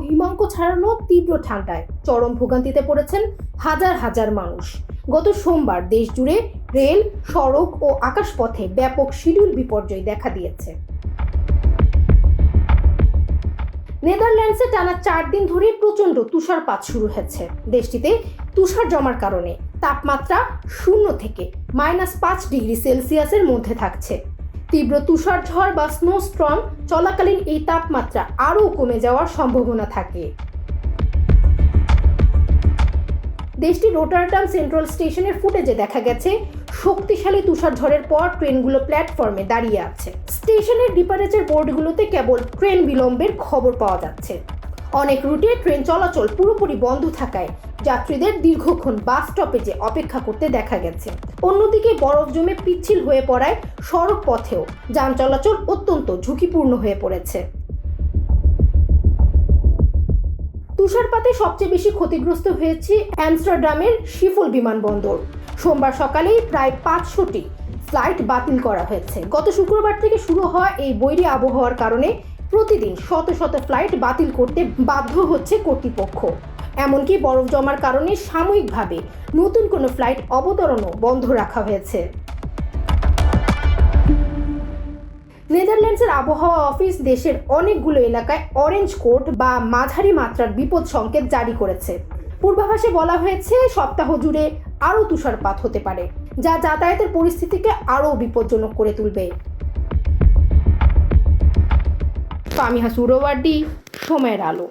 হিমাঙ্ক ছাড়ানো তীব্র ঠান্ডায় চরম ভোগান্তিতে পড়েছেন হাজার হাজার মানুষ। গত সোমবার দেশ জুড়ে রেল, সড়ক ও আকাশপথে ব্যাপক শিডিউল বিপর্যয় দেখা দিয়েছে। নেদারল্যান্ডসে টানা 4 দিন ধরে প্রচণ্ড তুষারপাত শুরু হয়েছে। দেশটিতে তুষার জমার কারণে তাপমাত্রা 0 থেকে -5 ডিগ্রি সেলসিয়াসের মধ্যে থাকছে। তীব্র তুষার ঝড় বা স্নোস্টর্ম চলাকালীন এই তাপমাত্রা আরও কমে যাওয়ার সম্ভাবনা থাকে। দেশটির রোটারডাম সেন্ট্রাল স্টেশনের ফুটেজে দেখা গেছে শক্তিশালী তুষারঝড়ের পর ট্রেনগুলো প্ল্যাটফর্মে দাঁড়িয়ে আছে। স্টেশনের ডিপারেচার বোর্ডগুলোতে কেবল ট্রেন বিলম্বের খবর পাওয়া যাচ্ছে। অনেক রুটে ট্রেন চলাচল পুরোপুরি বন্ধ থাকায় যাত্রীদের দীর্ঘক্ষণ বাস স্টপেজে অপেক্ষা করতে দেখা গেছে। অন্যদিকে বরফ জমে পিচ্ছিল হয়ে পড়ায় সড়ক পথেও যান চলাচল অত্যন্ত ঝুঁকিপূর্ণ হয়ে পড়েছে। তুষারপাতে সবচেয়ে বেশি ক্ষতিগ্রস্ত হয়েছে অ্যামস্টারডামের শিফল বিমানবন্দর। সোমবার সকালেই প্রায় 500টি ফ্লাইট বাতিল করা হয়েছে। গত শুক্রবার থেকে শুরু হওয়া এই বৈরী আবহাওয়ার কারণে প্রতিদিন শত শত ফ্লাইট বাতিল করতে বাধ্য হচ্ছে কর্তৃপক্ষ। এমনকি বরফ জমার কারণে সাময়িকভাবে নতুন কোনো ফ্লাইট অবতরণও বন্ধ রাখা হয়েছে। নেদারল্যান্ডসের আবহাওয়া অফিস দেশের অনেকগুলো এলাকায় অরেঞ্জ কোড বা মাঝারি মাত্রার বিপদ সংকেত জারি করেছে। পূর্বাভাসে বলা হয়েছে সপ্তাহ জুড়ে আরও তুষারপাত হতে পারে, যা যাতায়াতের পরিস্থিতিকে আরও বিপজ্জনক করে তুলবে। ফামিহা সুরওয়ার্দী, সময়ের আলো।